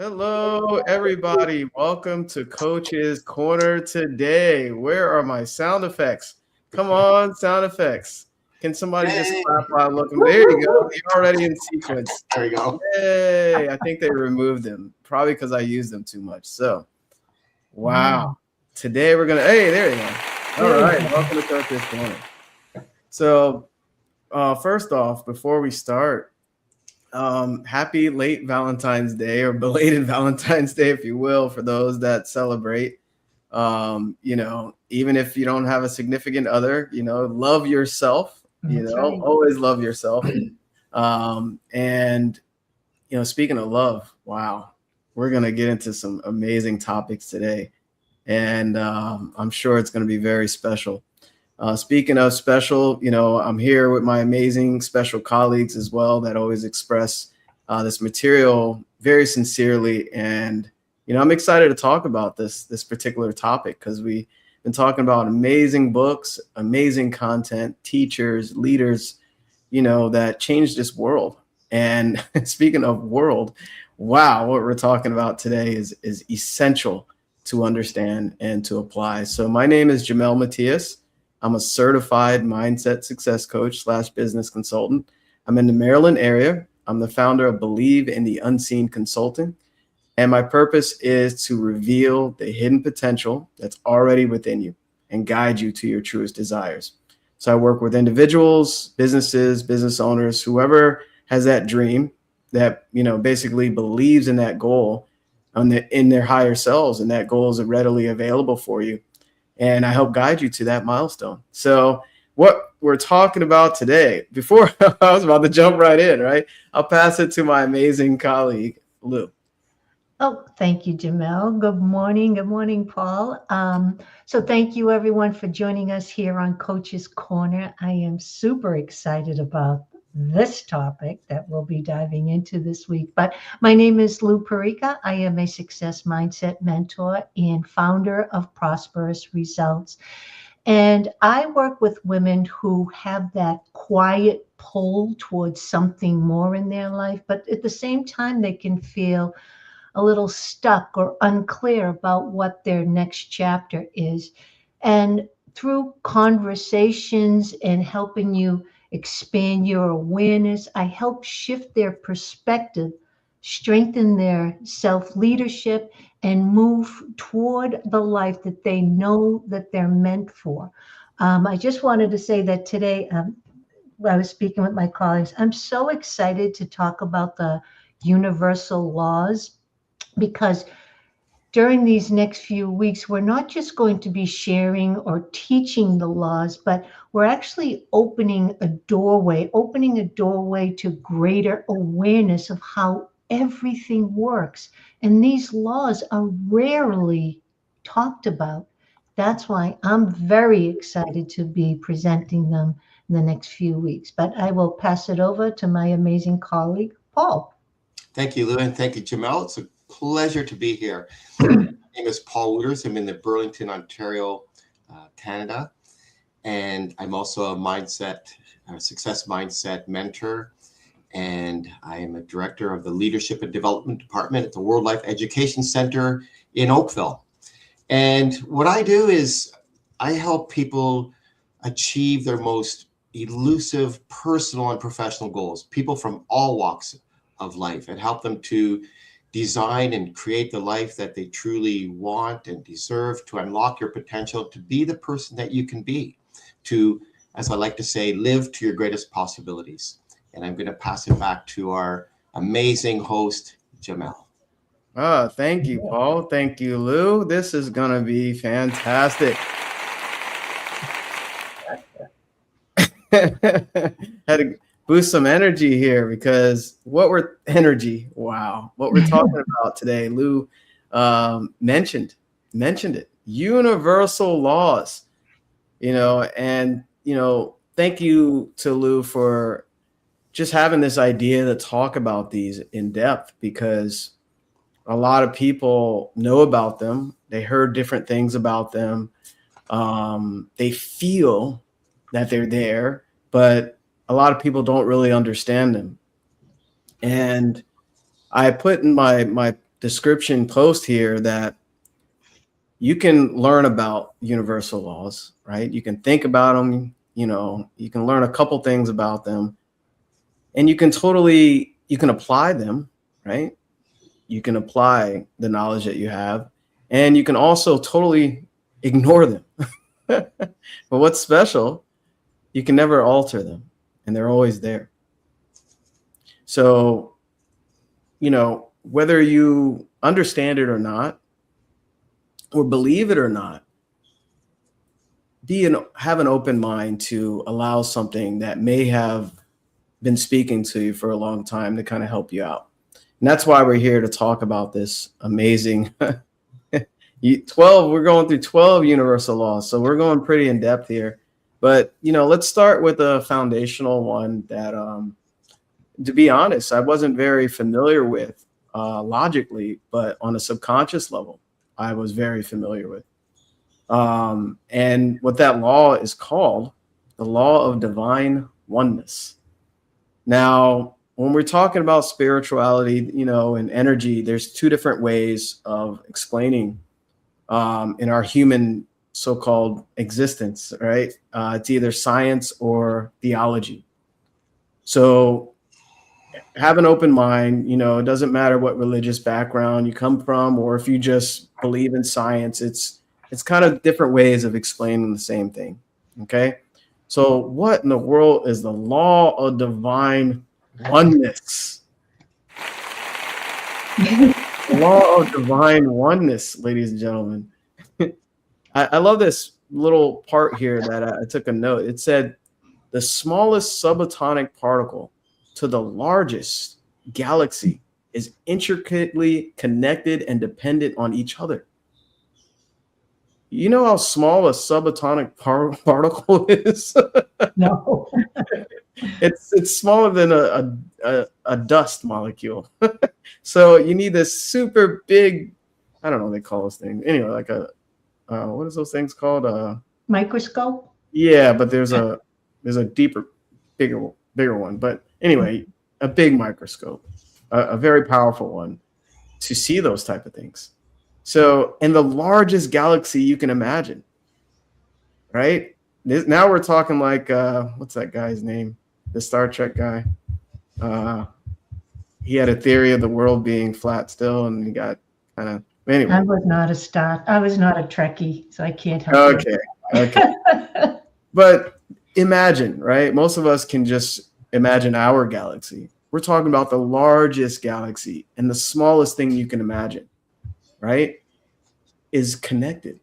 Hello, everybody. Welcome to Coach's Corner today. Where are my sound effects? Come on, sound effects. Can somebody just Hey. clap while looking? There you go. You're already in sequence. There we go. Yay. I think they removed them, probably because I used them too much. So, wow. Today we're going to, hey, there you go. All right. Welcome to Coach's Corner. So, first off, before we start, happy late Valentine's Day or belated Valentine's Day, if you will, for those that celebrate. Even if you don't have a significant other, love yourself, Right. always love yourself. And speaking of love, wow, we're going to get into some amazing topics today. And I'm sure it's going to be very special. Speaking of special, I'm here with my amazing special colleagues as well that always express this material very sincerely. And, I'm excited to talk about this particular topic because we've been talking about amazing books, amazing content, teachers, leaders, that changed this world. And speaking of world, wow, what we're talking about today is essential to understand and to apply. So my name is Jamel Matias. I'm a certified mindset success coach / business consultant. I'm in the Maryland area. I'm the founder of Believe in the Unseen Consulting. And my purpose is to reveal the hidden potential that's already within you and guide you to your truest desires. So I work with individuals, businesses, business owners, whoever has that dream that, basically believes in that goal in their higher selves, and that goal is readily available for you. And I help guide you to that milestone. So what we're talking about today, before I was about to jump right in, right? I'll pass it to my amazing colleague, Lou. Oh, thank you, Jamel. Good morning. Good morning, Paul. So thank you, everyone, for joining us here on Coach's Corner. I am super excited about this topic that we'll be diving into this week. But my name is Lou Perica. I am a success mindset mentor and founder of Prosperous Results. And I work with women who have that quiet pull towards something more in their life, but at the same time, they can feel a little stuck or unclear about what their next chapter is. And through conversations and helping you expand your awareness, I help shift their perspective, strengthen their self leadership, and move toward the life that they know that they're meant for. I just wanted to say that today, I was speaking with my colleagues. I'm so excited to talk about the universal laws because during these next few weeks, we're not just going to be sharing or teaching the laws, but we're actually opening a doorway to greater awareness of how everything works. And these laws are rarely talked about. That's why I'm very excited to be presenting them in the next few weeks. But I will pass it over to my amazing colleague, Paul. Thank you, Lou, and thank you, Jamel. It's a pleasure to be here. My name is Paul Wooters. I'm in the Burlington, Ontario, Canada, and I'm also a success mindset mentor, and I am a director of the Leadership and Development Department at the World Life Education Center in Oakville. And what I do is I help people achieve their most elusive personal and professional goals, people from all walks of life, and help them to design and create the life that they truly want and deserve, to unlock your potential, to be the person that you can be, to, as I like to say, live to your greatest possibilities. And I'm going to pass it back to our amazing host, Jamel. Thank you, Paul. Thank you, Lou. This is going to be fantastic. Had to boost some energy here because what we're talking about today, Lou mentioned it, universal laws, and thank you to Lou for just having this idea to talk about these in depth, because a lot of people know about them. They heard different things about them. They feel that they're there, but a lot of people don't really understand them. And I put in my description post here that you can learn about universal laws, right? You can think about them, you can learn a couple things about them, and you can apply them, right? You can apply the knowledge that you have, and you can also totally ignore them. But what's special, you can never alter them, and they're always there. So, whether you understand it or not, or believe it or not, have an open mind to allow something that may have been speaking to you for a long time to kind of help you out. And that's why we're here to talk about this amazing 12. We're going through 12 universal laws. So we're going pretty in depth here. But, let's start with a foundational one that, to be honest, I wasn't very familiar with logically, but on a subconscious level, I was very familiar with. And what that law is called, the law of divine oneness. Now, when we're talking about spirituality, and energy, there's two different ways of explaining in our human so-called existence, right? It's either science or theology. So have an open mind. It doesn't matter what religious background you come from, or if you just believe in science. It's kind of different ways of explaining the same thing. Okay. So what in the world is the law of divine oneness? Law of divine oneness, ladies and gentlemen. I love this little part here that I took a note. It said the smallest subatomic particle to the largest galaxy is intricately connected and dependent on each other. You know how small a subatomic particle is? No. It's smaller than a dust molecule. So you need this super big, I don't know what they call those things. Anyway, like what is those things called? Microscope? Yeah, but there's a deeper, bigger one. But anyway, a big microscope, a very powerful one to see those type of things. So in the largest galaxy you can imagine, right? Now we're talking like, what's that guy's name? The Star Trek guy. He had a theory of the world being flat still, and he got kind of, anyway. I was not a Trekkie, so I can't help it. Okay. But imagine, right? Most of us can just imagine our galaxy. We're talking about the largest galaxy, and the smallest thing you can imagine, right, is connected,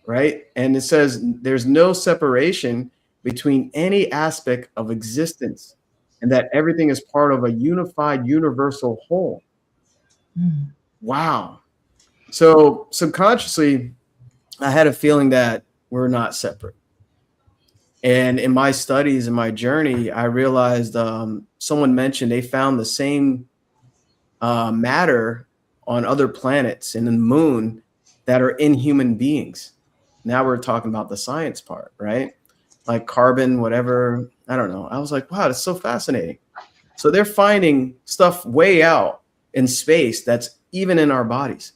right? And it says there's no separation between any aspect of existence, and that everything is part of a unified universal whole. Mm. Wow. So subconsciously, I had a feeling that we're not separate. And in my studies, in my journey, I realized someone mentioned they found the same matter on other planets and in the moon that are in human beings. Now we're talking about the science part, right? Like carbon, whatever, I don't know. I was like, wow, that's so fascinating. So they're finding stuff way out in space that's even in our bodies.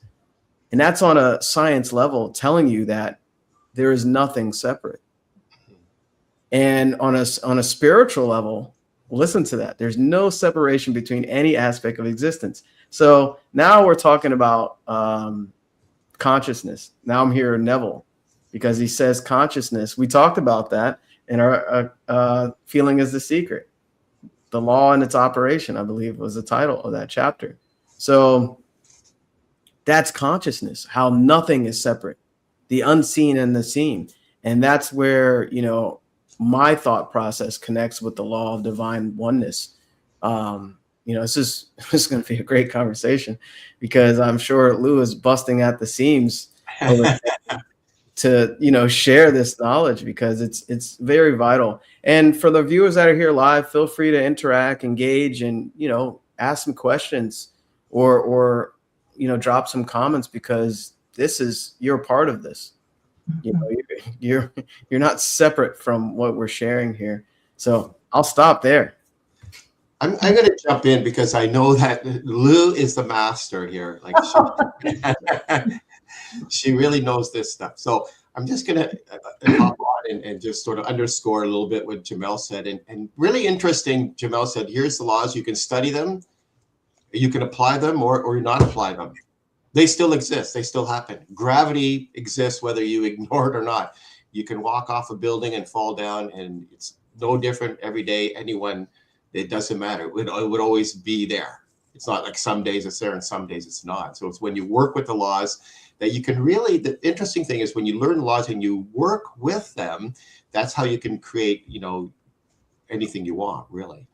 And that's on a science level telling you that there is nothing separate. And on a spiritual level, listen to that. There's no separation between any aspect of existence. So now we're talking about consciousness. Now I'm here, Neville, because he says consciousness. We talked about that in our Feeling is the Secret. The law and its operation, I believe, was the title of that chapter. So that's consciousness, how nothing is separate, the unseen and the seen. And that's where, my thought process connects with the law of divine oneness. This is going to be a great conversation, because I'm sure Lou is busting at the seams to, share this knowledge, because it's very vital. And for the viewers that are here live, feel free to interact, engage, and, ask some questions or drop some comments, because you're a part of this. You're not separate from what we're sharing here. So I'll stop there. I'm going to jump in because I know that Lou is the master here. Like she really knows this stuff. So I'm just going to hop on and just sort of underscore a little bit what Jamel said. And really interesting, Jamel said, here's the laws. You can study them, you can apply them or not apply them. They still exist. They still happen. Gravity exists whether you ignore it or not. You can walk off a building and fall down, and it's no different every day. Anyone, it doesn't matter. It would always be there. It's not like some days it's there and some days it's not. So it's when you work with the laws that you can really, the interesting thing is when you learn the laws and you work with them, that's how you can create, anything you want, really.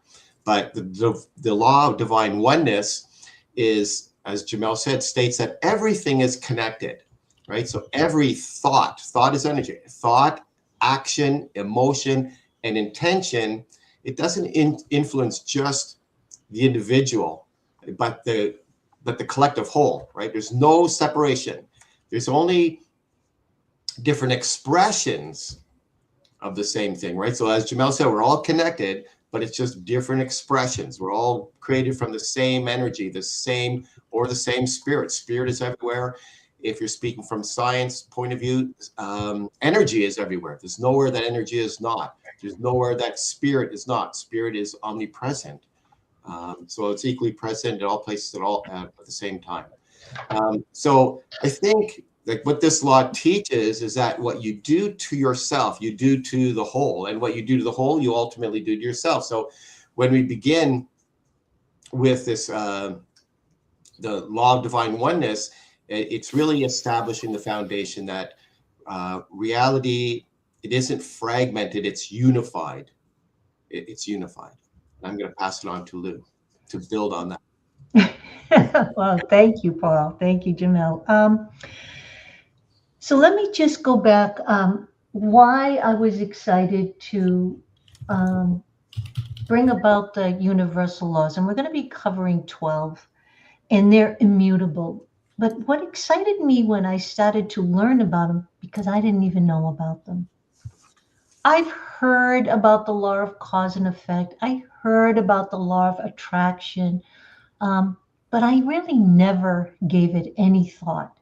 But the law of divine oneness is, as Jamel said, states that everything is connected, right? So every thought is energy. Thought, action, emotion, and intention, it doesn't influence just the individual, but the collective whole, right? There's no separation. There's only different expressions of the same thing, right? So as Jamel said, we're all connected, but it's just different expressions. We're all created from the same energy, the same spirit. Spirit is everywhere. If you're speaking from science point of view, energy is everywhere. There's nowhere that energy is not. There's nowhere that spirit is not. Spirit is omnipresent. So it's equally present at all places at the same time. So I think like what this law teaches is that what you do to yourself, you do to the whole, and what you do to the whole, you ultimately do to yourself. So when we begin with this, the law of divine oneness, it's really establishing the foundation that reality, it isn't fragmented, it's unified. It's unified. And I'm going to pass it on to Lou to build on that. Well, thank you, Paul. Thank you, Jamel. So let me just go back. Why I was excited to bring about the universal laws, and we're going to be covering 12, and they're immutable. But what excited me when I started to learn about them, because I didn't even know about them. I've heard about the law of cause and effect. I heard about the law of attraction. But I really never gave it any thought.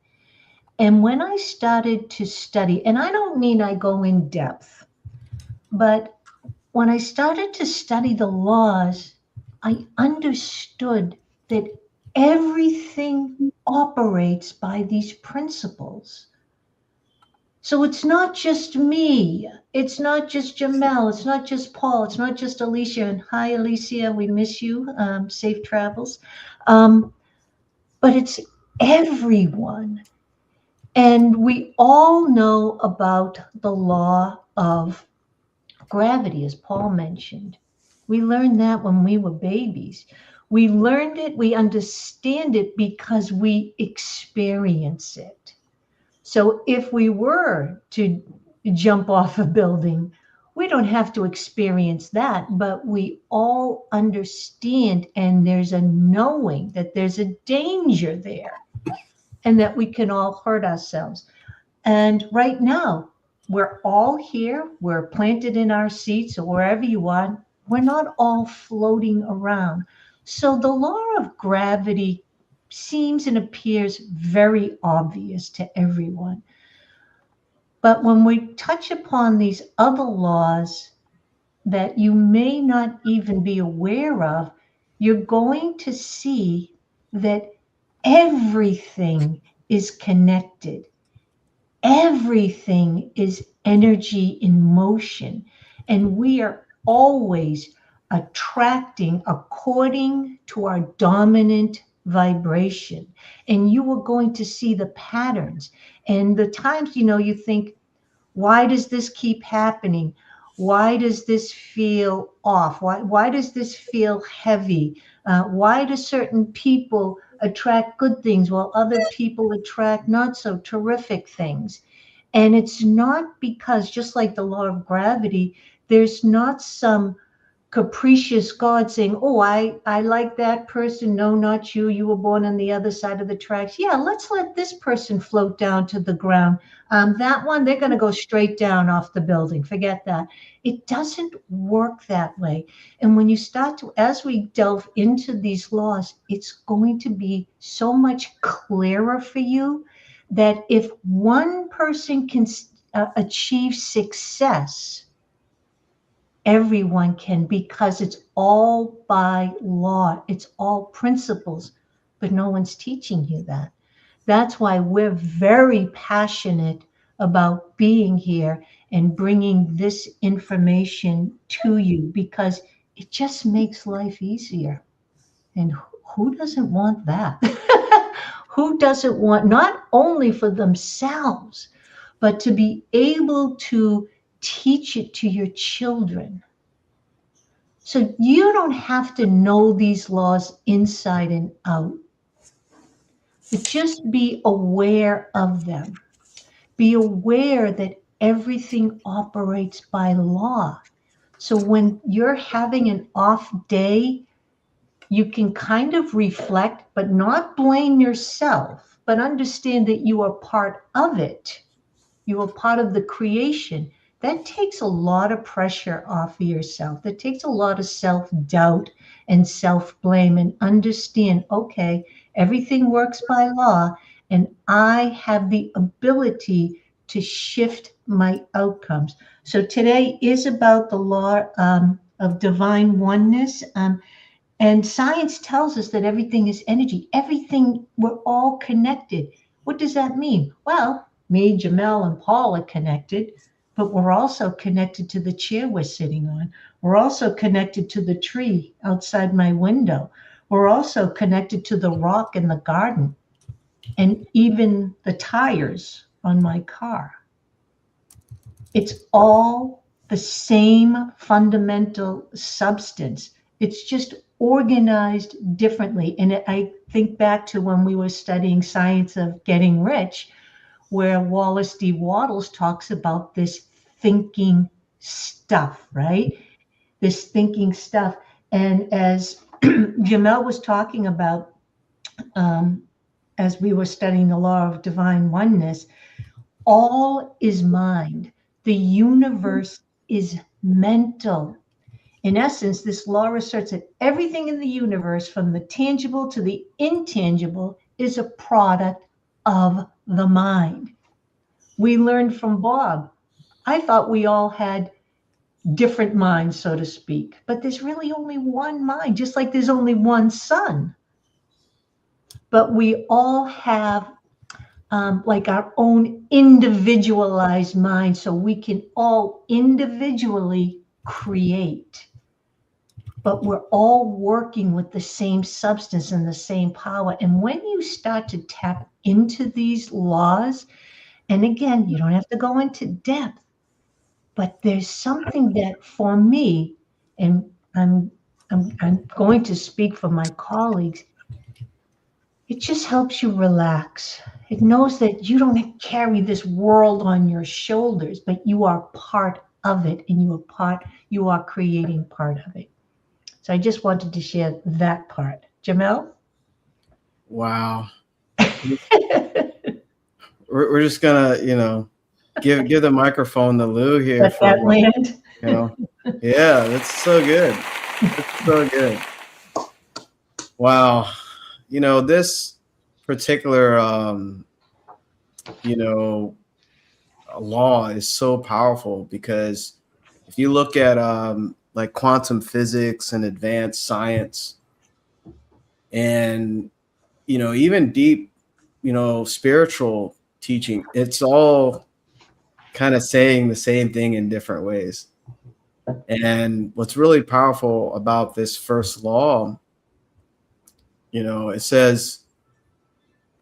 And when I started to study, and I don't mean I go in depth, but when I started to study the laws, I understood that everything operates by these principles. So it's not just me. It's not just Jamel. It's not just Paul. It's not just Alicia. And hi, Alicia. We miss you. Safe travels. But it's everyone. And we all know about the law of gravity, as Paul mentioned. We learned that when we were babies. We learned it, we understand it because we experience it. So if we were to jump off a building, we don't have to experience that, but we all understand, and there's a knowing that there's a danger there and that we can all hurt ourselves. And right now, we're all here, we're planted in our seats or wherever you are, we're not all floating around. So the law of gravity seems and appears very obvious to everyone. But when we touch upon these other laws that you may not even be aware of, you're going to see that everything is connected. Everything is energy in motion, and we are always attracting according to our dominant vibration. And you are going to see the patterns and the times, you think, why does this keep happening? Why does this feel off? Why does this feel heavy? Why do certain people attract good things while other people attract not so terrific things? And it's not because, just like the law of gravity, there's not some capricious God saying, oh, I like that person. No, not you. You were born on the other side of the tracks. Yeah, let's let this person float down to the ground. That one, they're going to go straight down off the building. Forget that. It doesn't work that way. And when you start to, as we delve into these laws, it's going to be so much clearer for you that if one person can achieve success, everyone can, because it's all by law. It's all principles, but no one's teaching you that. That's why we're very passionate about being here and bringing this information to you, because it just makes life easier. And who doesn't want that? Who doesn't want, not only for themselves, but to be able to teach it to your children. So you don't have to know these laws inside and out, but just be aware of them. Be aware that everything operates by law. So when you're having an off day, you can kind of reflect, but not blame yourself, but understand that you are part of it. You are part of the creation. That takes a lot of pressure off of yourself. That takes a lot of self-doubt and self-blame, and understand, okay, everything works by law, and I have the ability to shift my outcomes. So today is about the law of divine oneness. And science tells us that everything is energy. Everything, we're all connected. What does that mean? Well, me, Jamel, and Paul are connected, but we're also connected to the chair we're sitting on. We're also connected to the tree outside my window. We're also connected to the rock in the garden, and even the tires on my car. It's all the same fundamental substance. It's just organized differently. And I think back to when we were studying Science of Getting Rich, where Wallace D. Wattles talks about this thinking stuff, right? This thinking stuff. And as Jamel was talking about, as we were studying the law of divine oneness, all is mind. The universe is mental. In essence, this law asserts that everything in the universe, from the tangible to the intangible, is a product of the mind. We learned from Bob. I thought we all had different minds, so to speak, but there's really only one mind, just like there's only one sun. But we all have like our own individualized mind, so we can all individually create. But we're all working with the same substance and the same power. And when you start to tap into these laws, and again, you don't have to go into depth, but there's something that for me, and I'm going to speak for my colleagues, it just helps you relax. It knows that you don't carry this world on your shoulders, but you are part of it, and you are creating part of it. So I just wanted to share that part. Jamel? Wow. we're just gonna, give the microphone to Lou here. Let that land. Yeah, that's so good. That's so good. Wow. This particular, law is so powerful, because if you look at like quantum physics and advanced science, and even deep spiritual teaching, it's all kind of saying the same thing in different ways. And what's really powerful about this first law, it says,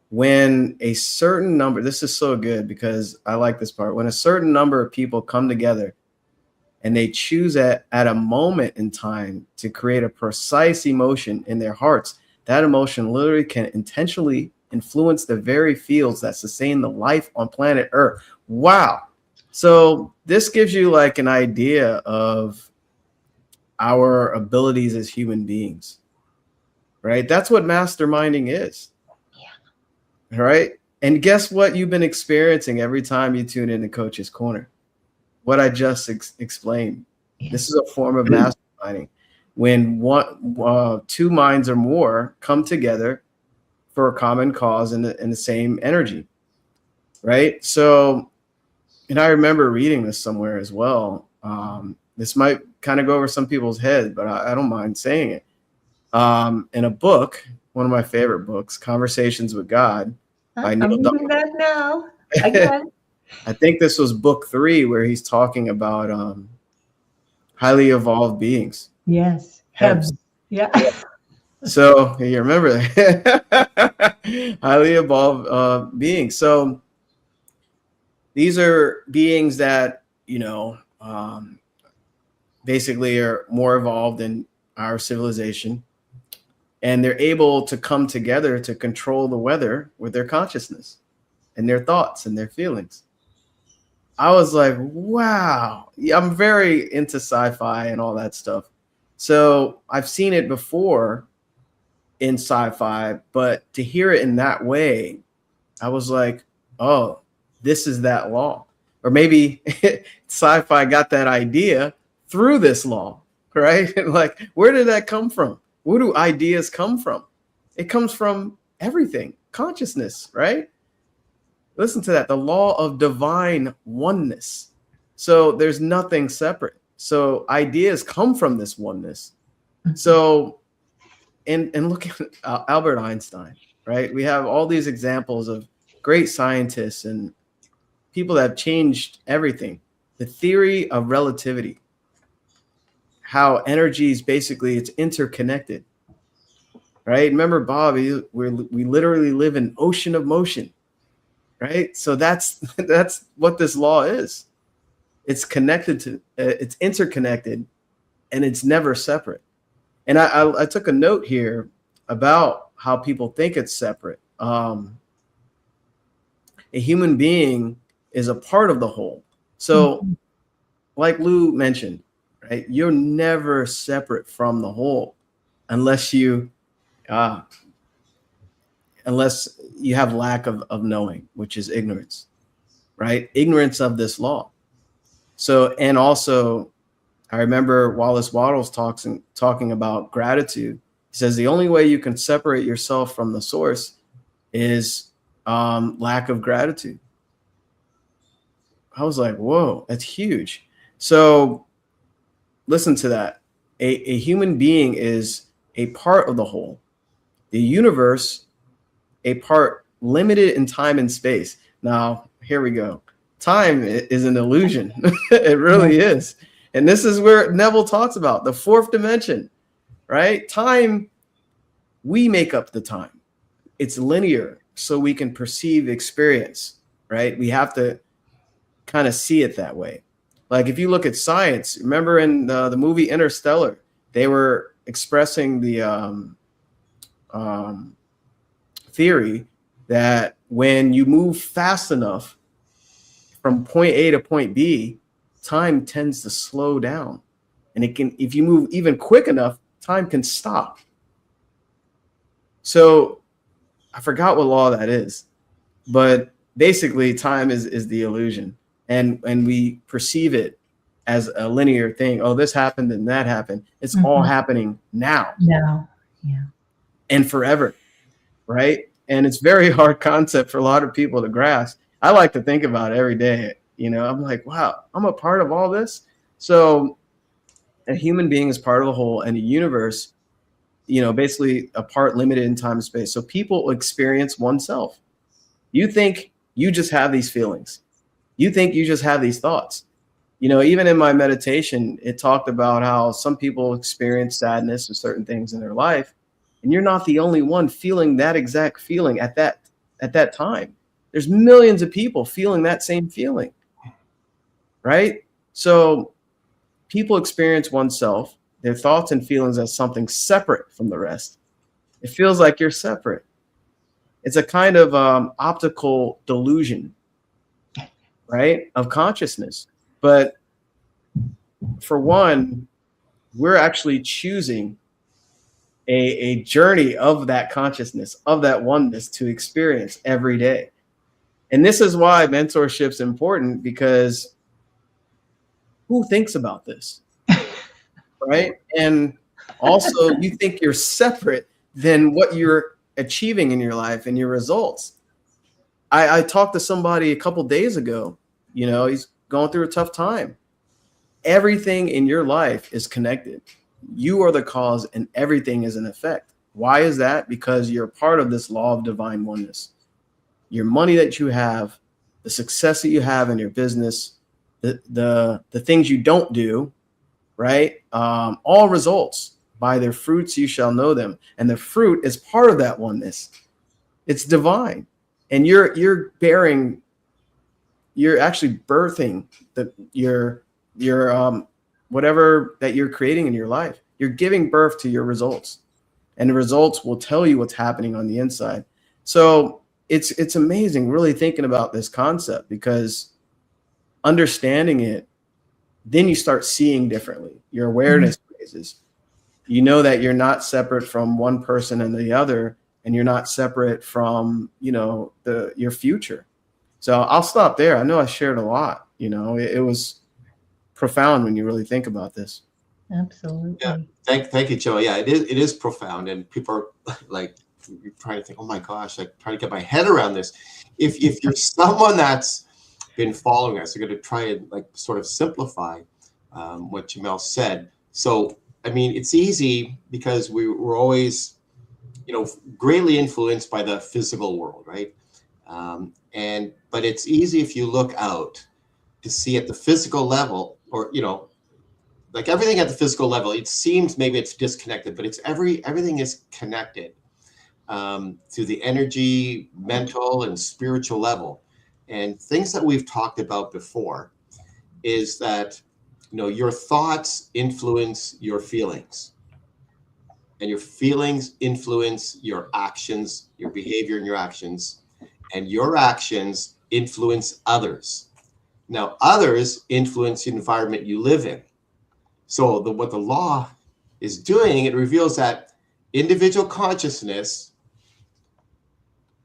when a certain number, this is so good because I like this part, when a certain number of people come together and they choose at a moment in time to create a precise emotion in their hearts, that emotion literally can intentionally influence the very fields that sustain the life on planet Earth. Wow. So this gives you like an idea of, our abilities as human beings, right? That's what masterminding is. Yeah. Right. And guess what you've been experiencing every time you tune into Coach's Corner? What I just explained. Yeah. This is a form of masterminding. When two minds or more come together for a common cause in the same energy, right? So, and I remember reading this somewhere as well. This might kind of go over some people's heads, but I don't mind saying it. In a book, one of my favorite books, Conversations with God. I'm reading that now. Again. I think this was book 3 where he's talking about highly evolved beings. Yes. Hebs. Yeah. So you remember that. Highly evolved beings. So these are beings that, basically are more evolved than our civilization. And they're able to come together to control the weather with their consciousness and their thoughts and their feelings. I was like, wow. Yeah, I'm very into sci-fi and all that stuff. So I've seen it before in sci-fi, but to hear it in that way, I was like, oh, this is that law. Or maybe sci-fi got that idea through this law, right? Like, where did that come from? Where do ideas come from? It comes from everything, consciousness, right? Listen to that, the law of divine oneness. So there's nothing separate. So ideas come from this oneness. So, and look at Albert Einstein, right? We have all these examples of great scientists and people that have changed everything. The theory of relativity, how energy is basically, it's interconnected, right? Remember, Bob, we literally live in an ocean of motion, right? So that's what this law is. It's connected to, it's interconnected, and it's never separate. And I took a note here about how people think it's separate. A human being is a part of the whole. So like Lou mentioned, right? You're never separate from the whole unless you have lack of knowing, which is ignorance, right? Ignorance of this law. So, and also I remember Wallace Wattles talking about gratitude. He says the only way you can separate yourself from the source is lack of gratitude. I was like, whoa, that's huge. So listen to that. A human being is a part of the whole. The universe, a part limited in time and space. Now, here we go. Time is an illusion. It really is. And this is where Neville talks about the 4th dimension, right? Time, we make up the time. It's linear, so we can perceive experience, right? We have to kind of see it that way. Like if you look at science, remember in the movie Interstellar, they were expressing the theory that when you move fast enough from point A to point B, time tends to slow down. And it can, if you move even quick enough, time can stop. So I forgot what law that is, but basically time is the illusion. And we perceive it as a linear thing. Oh, this happened and that happened. It's all happening now. Now, yeah. And forever, right? And it's very hard concept for a lot of people to grasp. I like to think about it every day. I'm like, wow, I'm a part of all this. So a human being is part of the whole, and the universe, basically a part limited in time and space. So people experience oneself. You think you just have these feelings. You think you just have these thoughts. Even in my meditation, it talked about how some people experience sadness and certain things in their life, and you're not the only one feeling that exact feeling at that time. There's millions of people feeling that same feeling, right? So people experience oneself, their thoughts and feelings as something separate from the rest. It feels like you're separate. It's a kind of optical delusion, right, of consciousness. But for one, we're actually choosing a journey of that consciousness, of that oneness to experience every day. And this is why mentorship's important, because who thinks about this, right? And also, you think you're separate than what you're achieving in your life and your results. I talked to somebody a couple days ago, he's going through a tough time. Everything in your life is connected. You are the cause and everything is an effect. Why is that? Because you're part of this law of divine oneness. Your money that you have, the success that you have in your business, the things you don't do, right? All results. By their fruits you shall know them. And the fruit is part of that oneness. It's divine. And you're actually birthing your whatever that you're creating in your life. You're giving birth to your results, and the results will tell you what's happening on the inside. So it's amazing really thinking about this concept, because understanding it, then you start seeing differently. Your awareness raises. You know that you're not separate from one person and the other, and you're not separate from, your future. So I'll stop there. I know I shared a lot. It was profound when you really think about this. Absolutely. Yeah. Thank you, Joe. Yeah, it is profound, and people are like trying to think, oh my gosh, like trying to get my head around this. If you're someone that's been following us, you're going to try and like sort of simplify what Jamel said. So I mean, it's easy because we're always, greatly influenced by the physical world, right? But it's easy if you look out to see at the physical level, or like everything at the physical level, it seems maybe it's disconnected, but everything is connected to the energy, mental, and spiritual level. And things that we've talked about before is that your thoughts influence your feelings, and your feelings influence your actions, your behavior and your actions, and your actions influence others. Now, others influence the environment you live in. So what the law is doing, it reveals that individual consciousness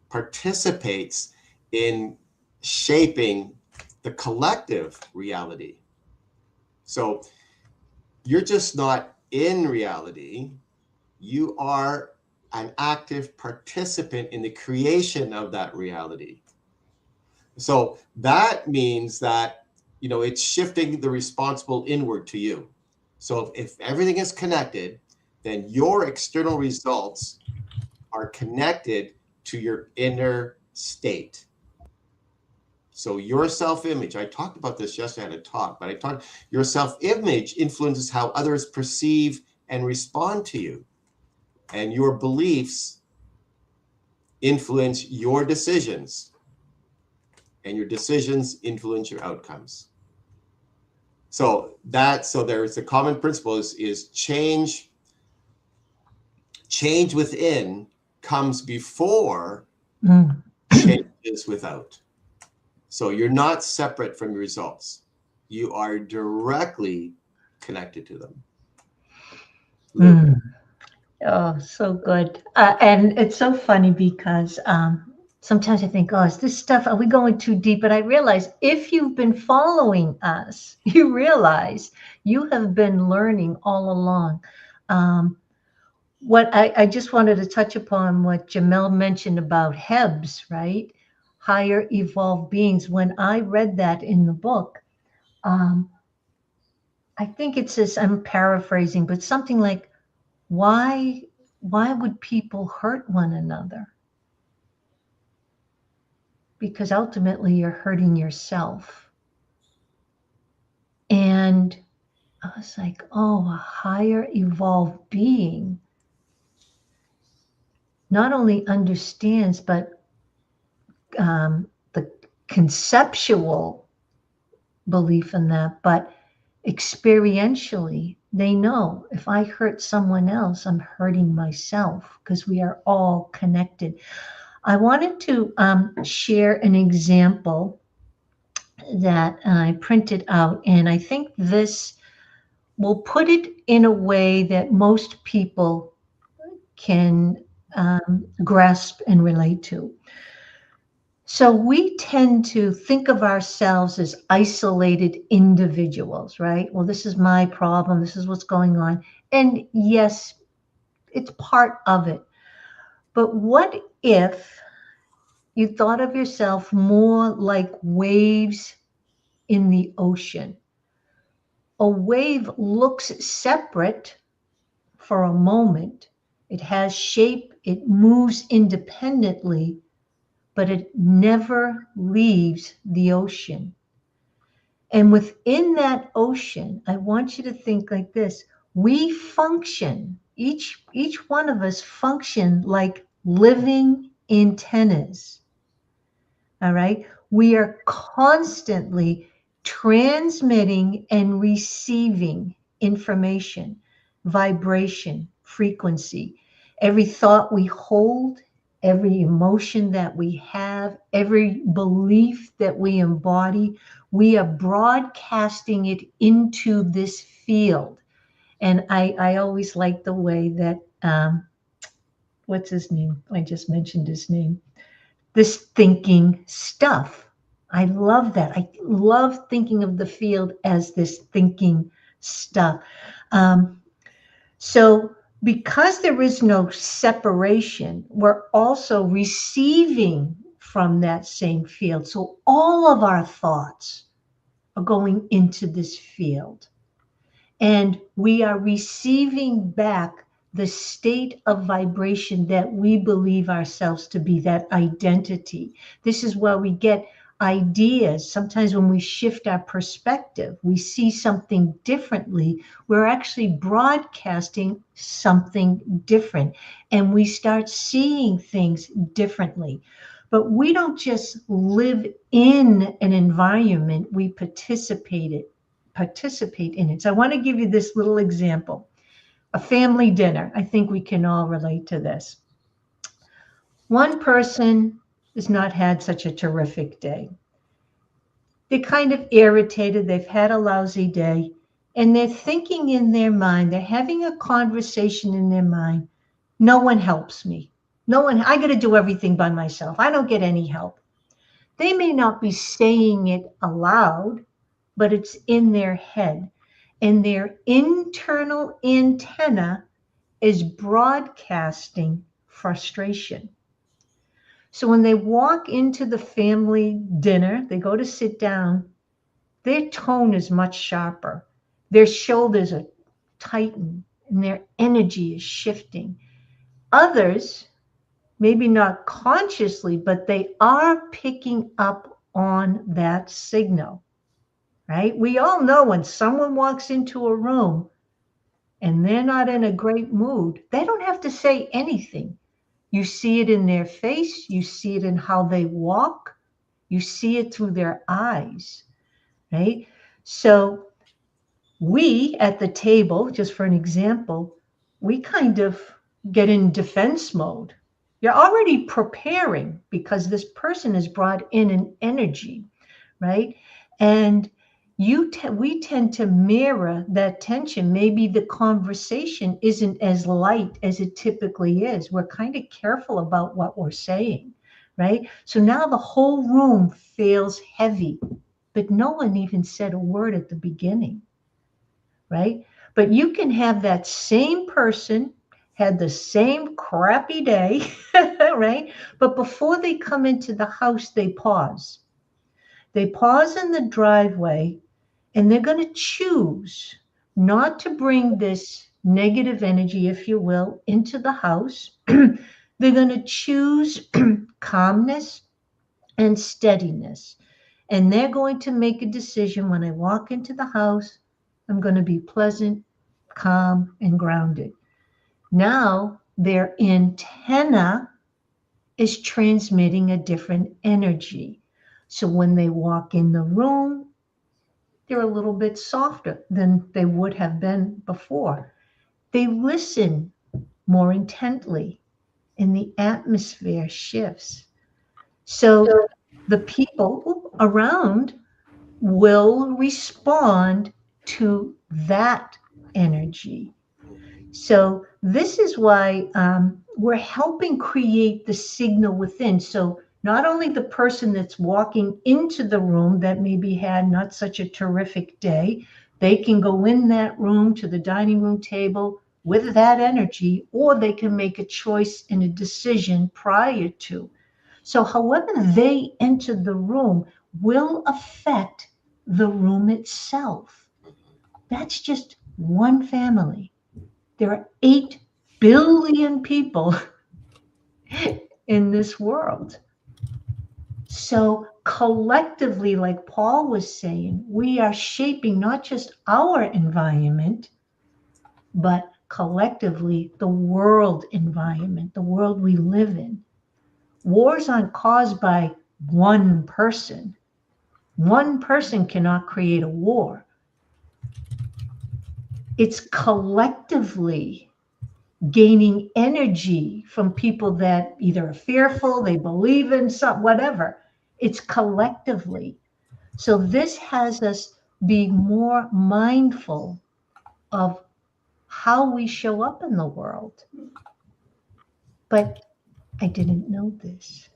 participates in shaping the collective reality. So you're just not in reality. You are an active participant in the creation of that reality. So that means that, it's shifting the responsible inward to you. So if everything is connected, then your external results are connected to your inner state. So your self-image, I talked about this yesterday at a talk, but your self-image influences how others perceive and respond to you. And your beliefs influence your decisions, and your decisions influence your outcomes. So there's a common principle is change within comes before changes without. So you're not separate from your results. You are directly connected to them. Oh, so good. And it's so funny because sometimes I think, oh, is this stuff, are we going too deep? But I realize if you've been following us, you realize you have been learning all along. What I just wanted to touch upon what Jamel mentioned about Hebs, right? Higher evolved beings. When I read that in the book, I think it says, I'm paraphrasing, but something like, why would people hurt one another? Because ultimately you're hurting yourself. And I was like, oh, a higher evolved being not only understands, but the conceptual belief in that, but experientially, they know if I hurt someone else, I'm hurting myself, because we are all connected. I wanted to share an example that I printed out, and I think this we'll put it in a way that most people can grasp and relate to. So we tend to think of ourselves as isolated individuals, right? Well, this is my problem. This is what's going on. And yes, it's part of it. But what if you thought of yourself more like waves in the ocean? A wave looks separate for a moment. It has shape, it moves independently, but it never leaves the ocean. And within that ocean, I want you to think like this. We function, each one of us function like living antennas. All right. We are constantly transmitting and receiving information, vibration, frequency. Every thought we hold, every emotion that we have, every belief that we embody, we are broadcasting it into this field. And I always like the way that, what's his name? I just mentioned his name. This thinking stuff. I love that. I love thinking of the field as this thinking stuff. So because there is no separation, we're also receiving from that same field. So all of our thoughts are going into this field. And we are receiving back the state of vibration that we believe ourselves to be, that identity. This is where we get ideas. Sometimes when we shift our perspective, we see something differently. We're actually broadcasting something different, and we start seeing things differently. But we don't just live in an environment, we participate in it. So I want to give you this little example. A family dinner. I think we can all relate to this. One person has not had such a terrific day. They're kind of irritated. They've had a lousy day. And they're thinking in their mind, they're having a conversation in their mind. No one helps me. No one, I got to do everything by myself. I don't get any help. They may not be saying it aloud, but it's in their head. And their internal antenna is broadcasting frustration. So when they walk into the family dinner, they go to sit down, their tone is much sharper. Their shoulders are tightened and their energy is shifting. Others, maybe not consciously, but they are picking up on that signal. Right? We all know when someone walks into a room and they're not in a great mood, they don't have to say anything. You see it in their face, you see it in how they walk, you see it through their eyes, right? So we at the table, just for an example, we kind of get in defense mode. You're already preparing because this person has brought in an energy, right? And we tend to mirror that tension. Maybe the conversation isn't as light as it typically is. We're kind of careful about what we're saying, right? So now the whole room feels heavy, but no one even said a word at the beginning, right? But you can have that same person had the same crappy day, right? But before they come into the house, they pause. They pause in the driveway and they're going to choose not to bring this negative energy, if you will, into the house. They're going to choose calmness and steadiness. And they're going to make a decision when I walk into the house, I'm going to be pleasant, calm, and grounded. Now their antenna is transmitting a different energy. So when they walk in the room, they're a little bit softer than they would have been before. They listen more intently and the atmosphere shifts. So the people around will respond to that energy. So this is why we're helping create the signal within. So not only the person that's walking into the room that maybe had not such a terrific day, they can go in that room to the dining room table with that energy, or they can make a choice and a decision prior to. So however they enter the room will affect the room itself. That's just one family. There are 8 billion people in this world. So collectively, like Paul was saying, we are shaping not just our environment, but collectively the world environment, the world we live in. Wars aren't caused by one person. One person cannot create a war. It's collectively gaining energy from people that either are fearful, they believe in some, whatever. It's collectively. So this has us be more mindful of how we show up in the world. But I didn't know this.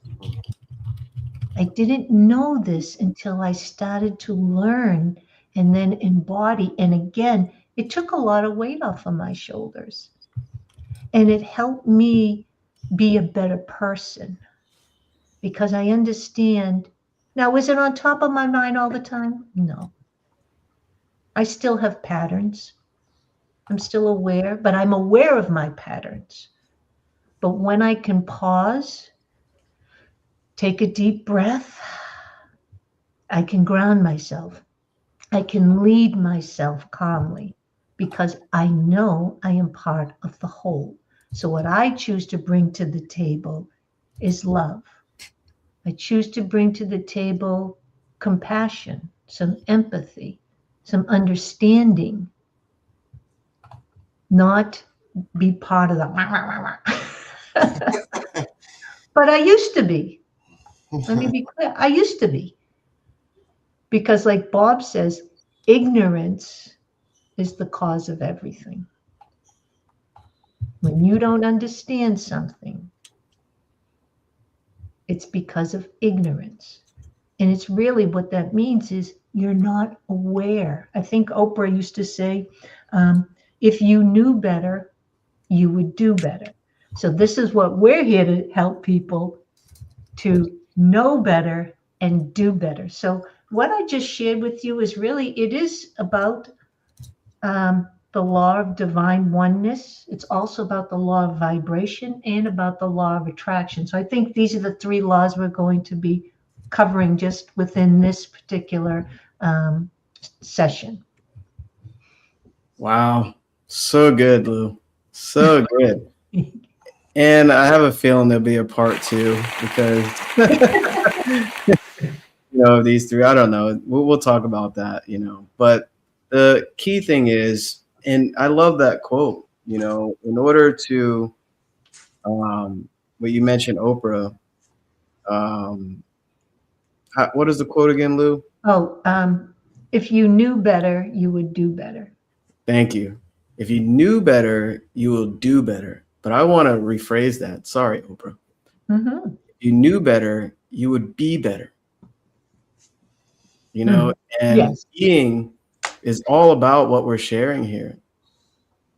I didn't know this until I started to learn and then embody. And again, it took a lot of weight off of my shoulders. And it helped me be a better person because I understand. Now, is it on top of my mind all the time? No. I still have patterns. I'm still aware, but I'm aware of my patterns. But when I can pause, take a deep breath, I can ground myself. I can lead myself calmly because I know I am part of the whole. So what I choose to bring to the table is love. I choose to bring to the table compassion, some empathy, some understanding, not be part of the but I used to be. Let me be clear. I used to be. Because like Bob says, ignorance is the cause of everything. When you don't understand something, it's because of ignorance. And it's really what that means is you're not aware. I think Oprah used to say, if you knew better, you would do better. So this is what we're here to help people to know better and do better. So what I just shared with you is really, it is about the law of divine oneness. It's also about the law of vibration and about the law of attraction. So I think these are the 3 laws we're going to be covering just within this particular session. Wow. So good, Lou. So good. And I have a feeling there'll be a part 2 because these 3, I don't know. We'll talk about that, But the key thing is, and I love that quote, in order to, what you mentioned, Oprah, what is the quote again, Lou? If you knew better, you would do better. Thank you. If you knew better, you will do better. But I want to rephrase that. Sorry, Oprah. Mm-hmm. If you knew better, you would be better. And yes. Being is all about what we're sharing here.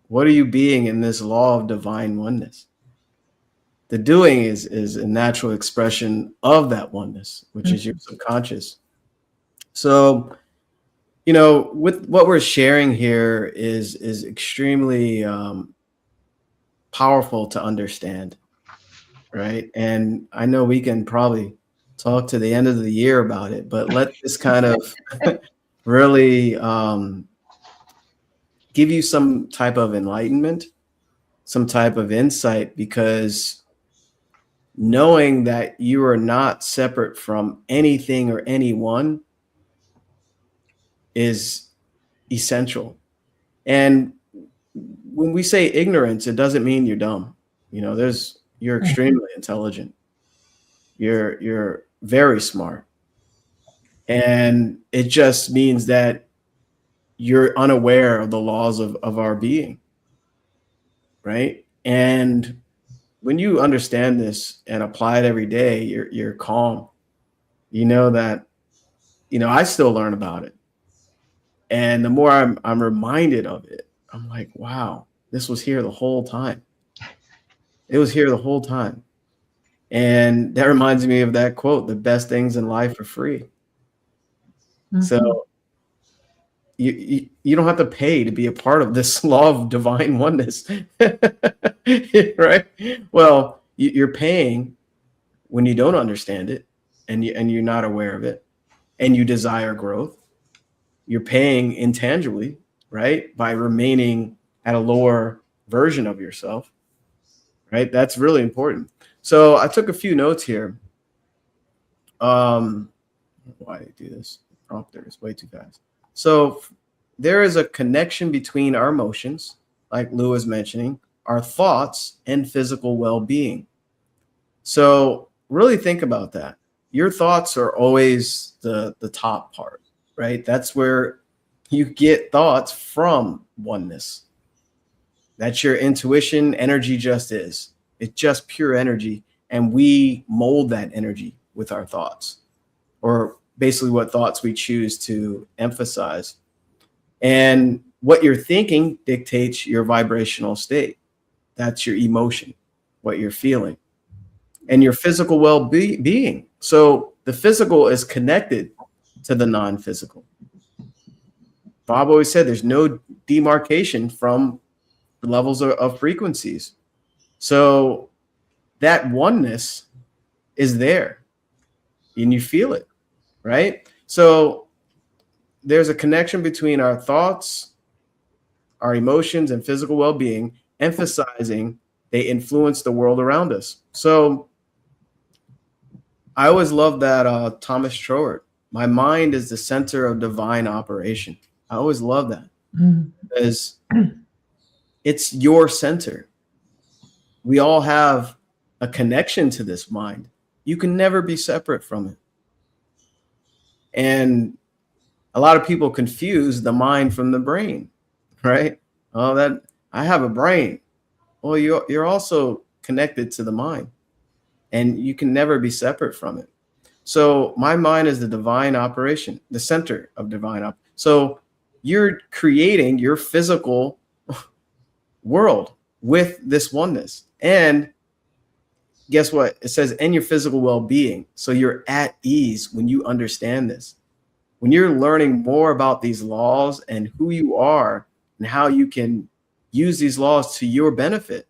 What are you being in this law of divine oneness? The doing is a natural expression of that oneness, which is your subconscious. So, with what we're sharing here is extremely powerful to understand, right? And I know we can probably talk to the end of the year about it, but let this kind of really give you some type of enlightenment, some type of insight, because knowing that you are not separate from anything or anyone is essential. And when we say ignorance, it doesn't mean you're dumb. You're extremely intelligent. You're very smart. And it just means that you're unaware of the laws of our being, right? And when you understand this and apply it every day, you're calm. You know that, I still learn about it. And the more I'm reminded of it, I'm like, wow, this was here the whole time. It was here the whole time. And that reminds me of that quote, the best things in life are free. Mhm. So you don't have to pay to be a part of this law of divine oneness, right? Well, you're paying when you don't understand it and you're not aware of it and you desire growth. You're paying intangibly, right? By remaining at a lower version of yourself, right? That's really important. So I took a few notes here. Why do you do this? Prompter is way too fast. So there is a connection between our emotions, like Lou was mentioning, our thoughts, and physical well-being. So really think about that. Your thoughts are always the top part, right? That's where you get thoughts from oneness. That's your intuition. Energy just is. It's just pure energy. And we mold that energy with our thoughts, or basically what thoughts we choose to emphasize. And what you're thinking dictates your vibrational state. That's your emotion, what you're feeling, and your physical well-being. So the physical is connected to the non-physical. Bob always said there's no demarcation from the levels of frequencies. So that oneness is there and you feel it, right? So there's a connection between our thoughts, our emotions, and physical well-being, emphasizing they influence the world around us. So I always love that Thomas Troward, my mind is the center of divine operation. I always love that because it's your center. We all have a connection to this mind. You can never be separate from it. And a lot of people confuse the mind from the brain, right? Oh, that I have a brain. Well, you're also connected to the mind, and you can never be separate from it. So my mind is the divine operation, the center of divine op. So you're creating your physical world with this oneness. And guess what? It says, and your physical well-being. So you're at ease when you understand this. When you're learning more about these laws and who you are and how you can use these laws to your benefit,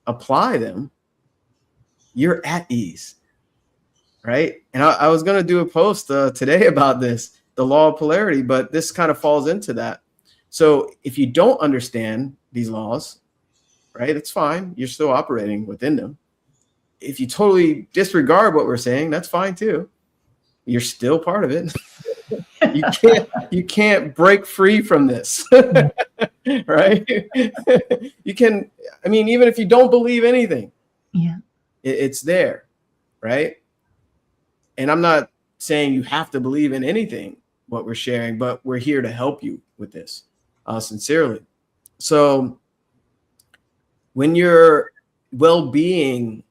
apply them, you're at ease, right? And I was going to do a post today about this, the law of polarity, but this kind of falls into that. So if you don't understand these laws, right, it's fine. You're still operating within them. If you totally disregard what we're saying, that's fine too. You're still part of it. You can't break free from this, right? You can, I mean, even if you don't believe anything, Yeah. it's there, right? And I'm not saying you have to believe in anything, what we're sharing, but we're here to help you with this, sincerely. So when your well-being,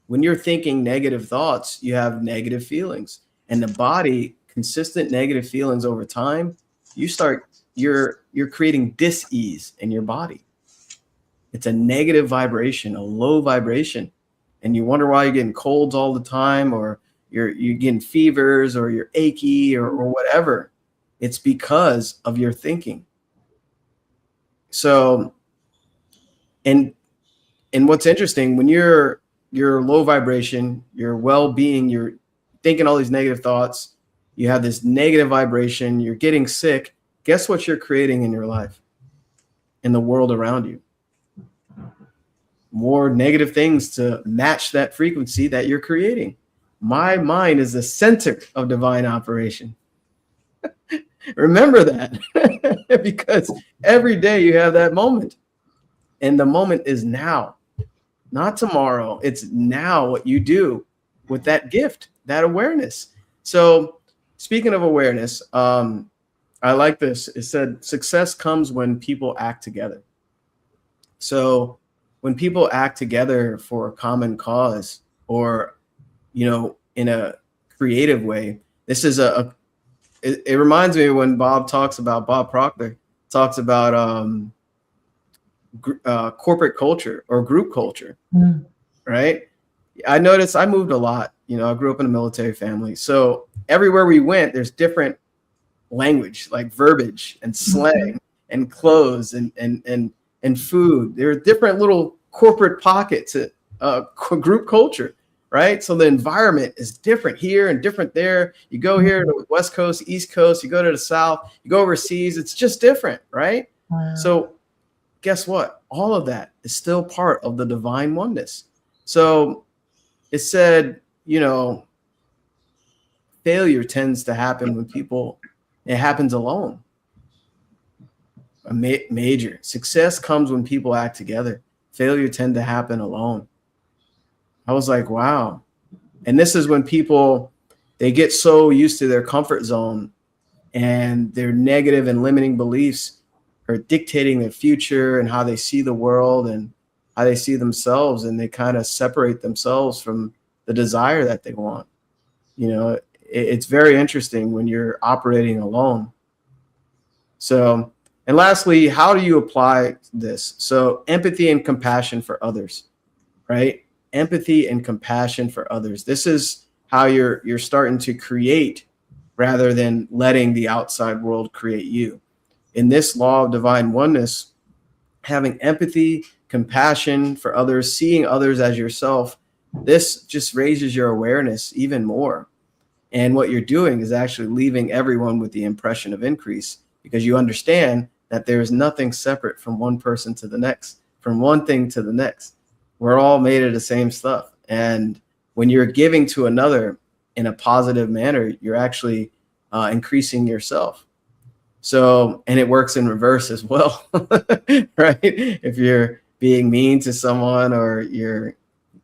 when you're thinking negative thoughts, you have negative feelings, and the body, consistent negative feelings over time, you're creating dis-ease in your body. It's a negative vibration, a low vibration. And you wonder why you're getting colds all the time, or you're getting fevers, or you're achy, or whatever. It's because of your thinking. So, and what's interesting, when you're low vibration, your well-being, you're thinking all these negative thoughts, you have this negative vibration, you're getting sick. Guess what you're creating in your life, in the world around you? More negative things to match that frequency that you're creating. My mind is the center of divine operation. Remember that, because every day you have that moment, and the moment is now, not tomorrow. It's now what you do with that gift, that awareness. So speaking of awareness, I like this. It said success comes when people act together. So when people act together for a common cause, or, in a creative way, this is it reminds me when Bob Proctor talks about corporate culture or group culture, right? I noticed I moved a lot. I grew up in a military family. So everywhere we went, there's different language, like verbiage and slang and clothes and food. There are different little corporate pockets at group culture, right? So the environment is different here and different there. You go here to the West Coast, East Coast, you go to the South, you go overseas, it's just different, right? Wow. So guess what? All of that is still part of the divine oneness. So it said, failure tends to happen when it happens alone. A major success comes when people act together. Failure tend to happen alone. I was like, wow. And this is when people, they get so used to their comfort zone, and their negative and limiting beliefs are dictating their future and how they see the world and how they see themselves. And they kind of separate themselves from the desire that they want. It's very interesting when you're operating alone. So, and lastly, how do you apply this? So empathy and compassion for others, right? Empathy and compassion for others. This is how you're starting to create rather than letting the outside world create you. In this law of divine oneness, having empathy, compassion for others, seeing others as yourself, this just raises your awareness even more. And what you're doing is actually leaving everyone with the impression of increase, because you understand that there is nothing separate from one person to the next, from one thing to the next. We're all made of the same stuff. And when you're giving to another in a positive manner, you're actually increasing yourself. So, and it works in reverse as well, right? If you're being mean to someone or you're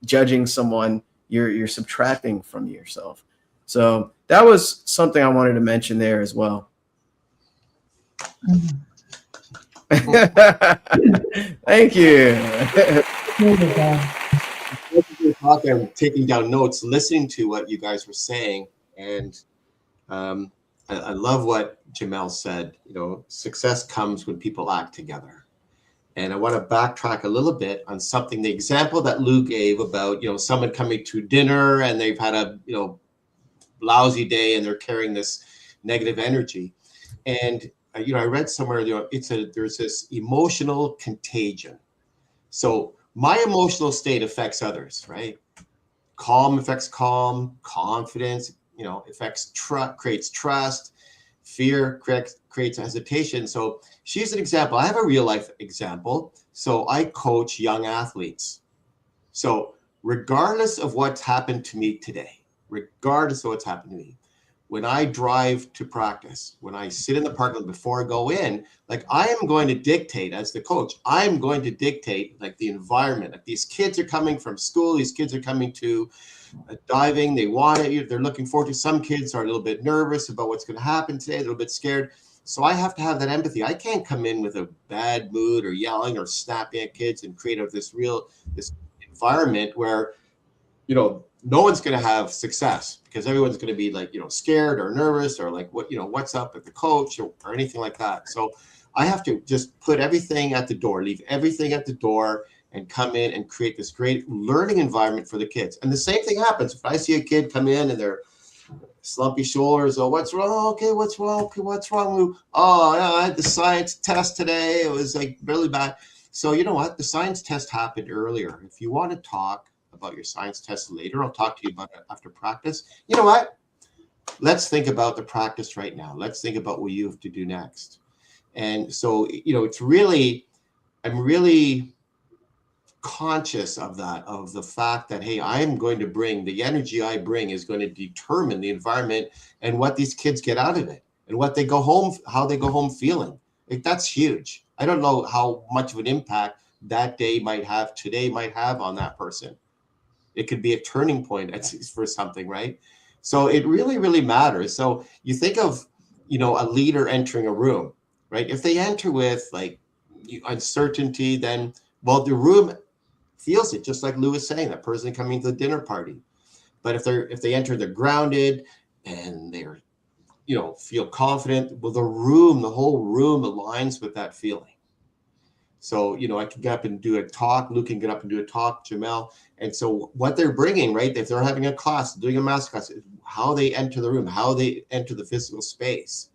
judging someone, you're subtracting from yourself. So that was something I wanted to mention there as well. Thank you. I'm taking down notes, listening to what you guys were saying, and I love what Jamel said. Success comes when people act together. And I want to backtrack a little bit on something, the example that Lou gave about, someone coming to dinner and they've had a, lousy day and they're carrying this negative energy. And, I read somewhere, there's this emotional contagion. So my emotional state affects others, right? Calm affects calm, confidence, affects trust, creates trust. Fear creates hesitation. So she's an example. I have a real life example. So I coach young athletes. So regardless of what's happened to me today, when I drive to practice, when I sit in the parking lot before I go in, like I am going to dictate as the coach, I'm going to dictate like the environment. Like these kids are coming from school, these kids are coming to diving, they want it, they're looking forward to. Some kids are a little bit nervous about what's going to happen today, a little bit scared. So I have to have that empathy. I can't come in with a bad mood or yelling or snapping at kids and create this environment where, no one's going to have success, because everyone's going to be like, scared or nervous or like, what's up with the coach or anything like that. So I have to just put everything at the door, leave everything at the door, and come in and create this great learning environment for the kids. And the same thing happens if I see a kid come in and they're slumpy shoulders. Oh, what's wrong? Okay, what's wrong? Okay, what's wrong? Oh, yeah, I had the science test today. It was like really bad. So you know what? The science test happened earlier. If you want to talk about your science test later, I'll talk to you about it after practice. You know what? Let's think about the practice right now. Let's think about what you have to do next. And so, it's really, I'm really conscious of that, of the fact that, hey, I am going to bring the energy I bring is going to determine the environment and what these kids get out of it and what they go home, how they go home feeling. Like, that's huge. I don't know how much of an impact that day might have, today might have on that person. It could be a turning point for something, right? So it really, really matters. So you think of a leader entering a room, right? If they enter with like uncertainty, then, well, the room feels it, just like Lou was saying, that person coming to the dinner party. But if they enter, they're grounded and they're, feel confident, well, the whole room aligns with that feeling. So, I can get up and do a talk, Lou can get up and do a talk, Jamel. And so what they're bringing, right, if they're having a class, doing a master class, how they enter the room, how they enter the physical space.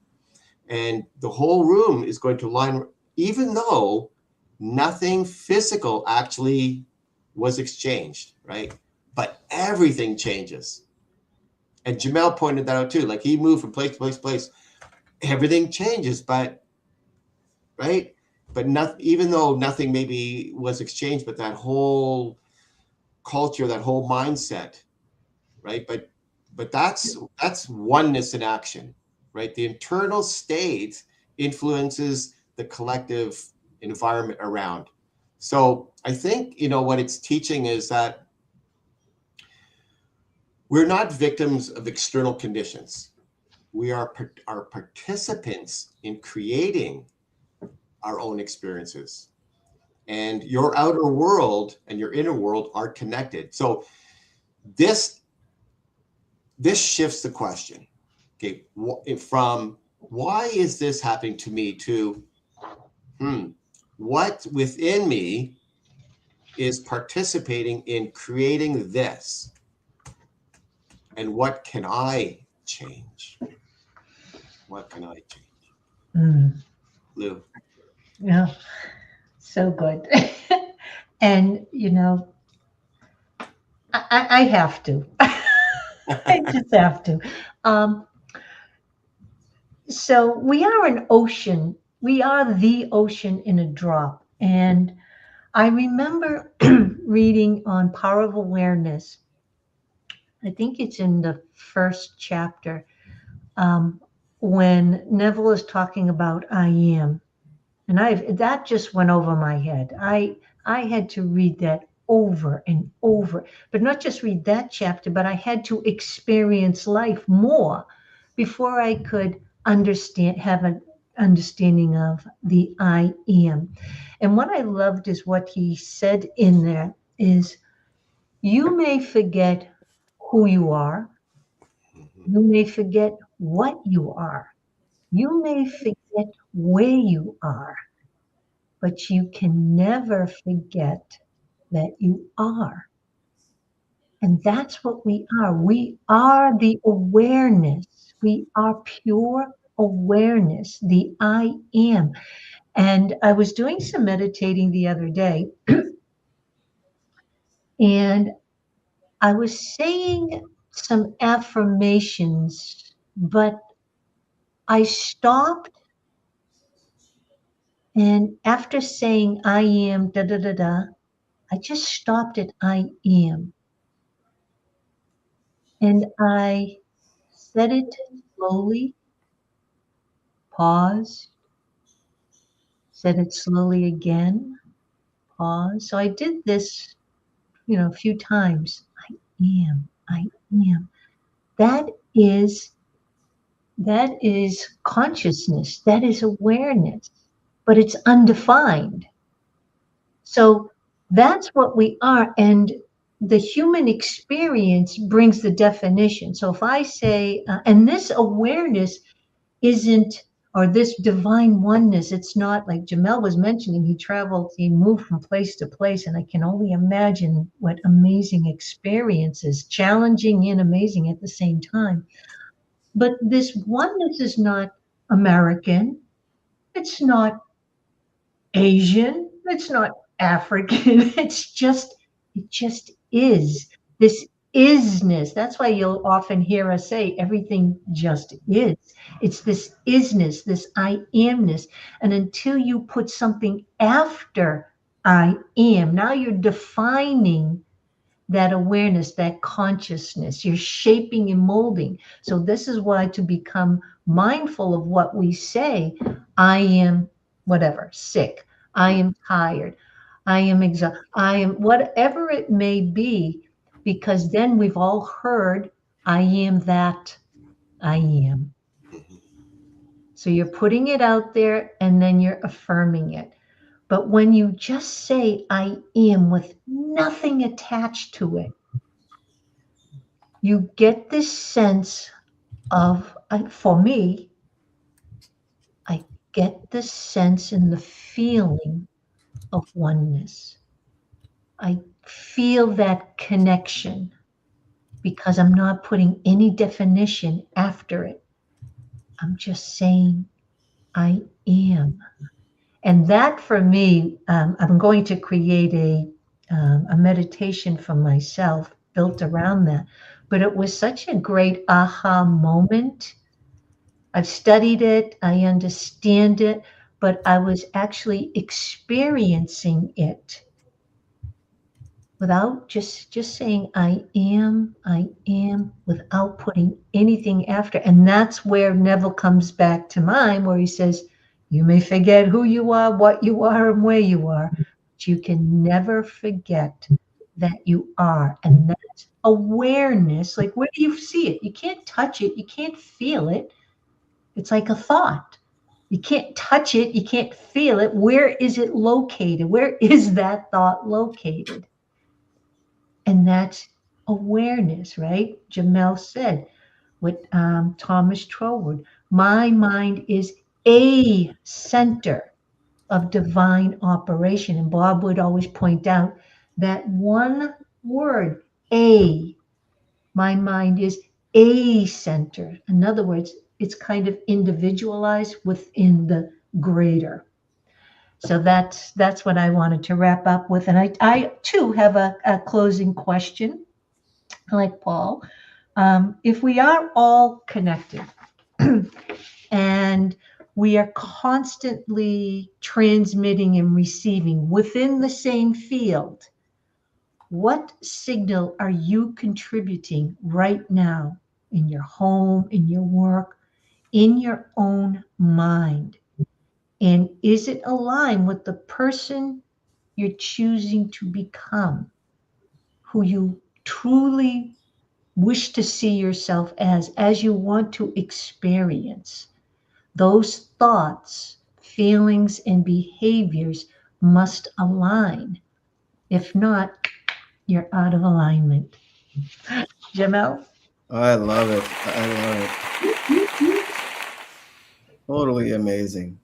And the whole room is going to align, even though nothing physical actually was exchanged, right? But everything changes. And Jamel pointed that out too. Like he moved from place to place to place. Everything changes, but right? But even though nothing maybe was exchanged, but that whole culture, that whole mindset, right? But that's oneness in action, right? The internal state influences the collective environment around. So I think, what it's teaching is that we're not victims of external conditions. We are participants in creating our own experiences. And your outer world and your inner world are connected. So this shifts the question, okay, from why is this happening to me to what within me is participating in creating this, and what can I change? What can I change? Lou. Yeah, so good. And I have to. I just have to. So we are an ocean. We are the ocean in a drop. And I remember reading on Power of Awareness. I think it's in the first chapter, when Neville is talking about I am. And that just went over my head. I had to read that over and over, but not just read that chapter, but I had to experience life more before I could have an understanding of the I am. And what I loved is what he said in there is, you may forget who you are. You may forget what you are. You may forget where you are, but you can never forget that you are. And that's what we are. We are the awareness. We are pure awareness, the I am. And I was doing some meditating the other day, and I was saying some affirmations, but I stopped. And after saying I am, da da da da, I just stopped at I am. And I said it slowly, paused, said it slowly again, pause. So I did this, a few times. I am, I am. That is consciousness. That is awareness, but it's undefined. So that's what we are. And the human experience brings the definition. So if I say, and this awareness isn't, or this divine oneness, it's not like Jamel was mentioning, he moved from place to place, and I can only imagine what amazing experiences, challenging and amazing at the same time. But this oneness is not American, it's not Asian, it's not African, it just is. This isness. That's why you'll often hear us say everything just is. It's this isness, this I amness. And until you put something after I am, now you're defining that awareness, that consciousness. You're shaping and molding. So this is why, to become mindful of what we say, I am whatever, sick, I am tired, I am exhausted, I am whatever it may be, because then we've all heard, I am that I am. So you're putting it out there and then you're affirming it. But when you just say, I am, with nothing attached to it, you get this sense of, for me, I get the sense and the feeling of oneness. I feel that connection because I'm not putting any definition after it. I'm just saying, I am. And that for me, I'm going to create a meditation for myself built around that. But it was such a great aha moment. I've studied it, I understand it, but I was actually experiencing it without just saying, I am, without putting anything after. And that's where Neville comes back to mind, where he says, you may forget who you are, what you are, and where you are, but you can never forget that you are. And that's awareness. Like, where do you see it? You can't touch it, you can't feel it. It's like a thought. You can't touch it, you can't feel it. Where is it located? Where is that thought located? And that's awareness, right? Jamel said with Thomas Troward, my mind is a center of divine operation. And Bob would always point out that one word, a, my mind is a center. In other words, it's kind of individualized within the greater. So that's what I wanted to wrap up with. And I too have a closing question, like Paul. If we are all connected and we are constantly transmitting and receiving within the same field, what signal are you contributing right now in your home, in your work, in your own mind? And is it aligned with the person you're choosing to become, who you truly wish to see yourself as you want to experience? Those thoughts, feelings, and behaviors must align. If not, you're out of alignment. Jamel? I love it. I love it. Totally amazing.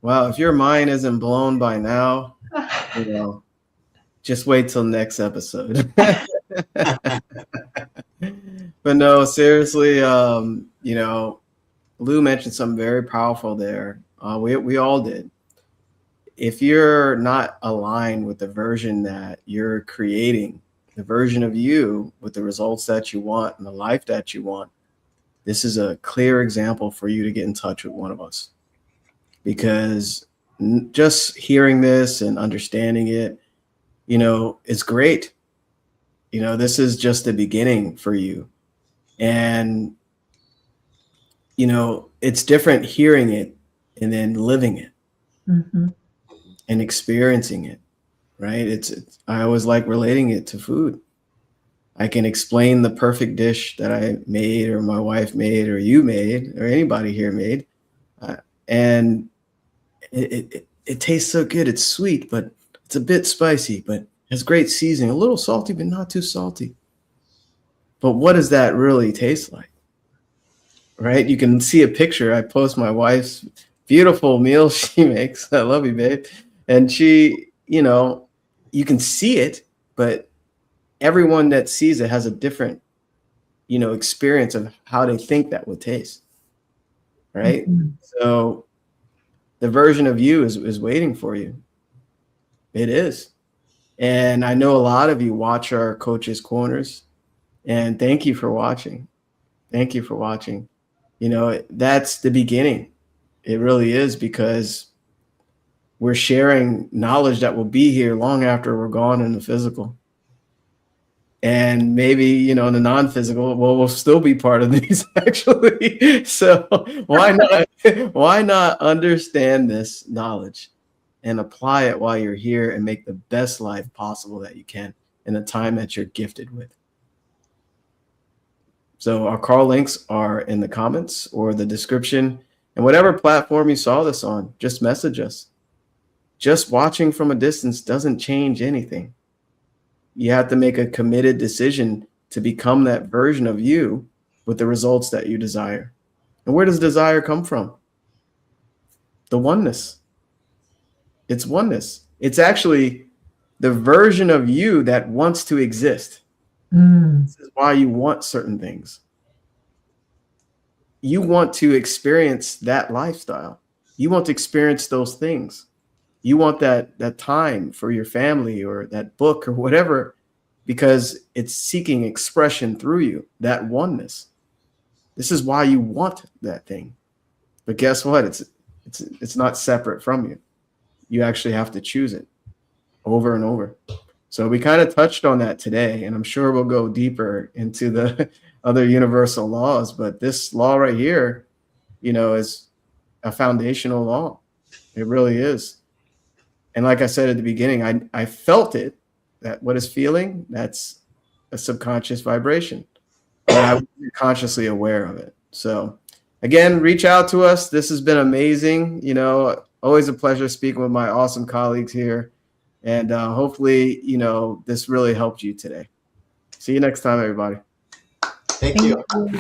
Wow, if your mind isn't blown by now, just wait till next episode. But no, seriously, Lou mentioned something very powerful there. We all did. If you're not aligned with the version that you're creating, the version of you with the results that you want and the life that you want, this is a clear example for you to get in touch with one of us. Because just hearing this and understanding it, it's great. This is just the beginning for you. And, it's different hearing it and then living it and experiencing it, right? I always like relating it to food. I can explain the perfect dish that I made or my wife made or you made or anybody here made. And it tastes so good. It's sweet, but it's a bit spicy, but has great seasoning, a little salty, but not too salty. But what does that really taste like? Right? You can see a picture. I post my wife's beautiful meal she makes. I love you, babe. And she, you can see it, but everyone that sees it has a different, experience of how they think that would taste. Right? So the version of you is waiting for you. It is. And I know a lot of you watch our Coaches Corners, and thank you for watching. Thank you for watching. That's the beginning. It really is, because we're sharing knowledge that will be here long after we're gone in the physical. And maybe, in the non-physical, we'll still be part of these actually. So why not understand this knowledge and apply it while you're here and make the best life possible that you can in the time that you're gifted with. So our call links are in the comments or the description. And whatever platform you saw this on, just message us. Just watching from a distance doesn't change anything. You have to make a committed decision to become that version of you with the results that you desire. And where does desire come from? The oneness. It's oneness. It's actually the version of you that wants to exist. This is why you want certain things. You want to experience that lifestyle. You want to experience those things. You want that time for your family or that book or whatever, because it's seeking expression through you, that oneness. This is why you want that thing. But guess what? It's not separate from you. You actually have to choose it over and over. So we kind of touched on that today, and I'm sure we'll go deeper into the other universal laws. But this law right here, is a foundational law. It really is. And like I said at the beginning, I felt it, that what is feeling, that's a subconscious vibration. And I wasn't consciously aware of it. So again, reach out to us. This has been amazing. Always a pleasure speaking with my awesome colleagues here. And hopefully, this really helped you today. See you next time, everybody. Thank you. you.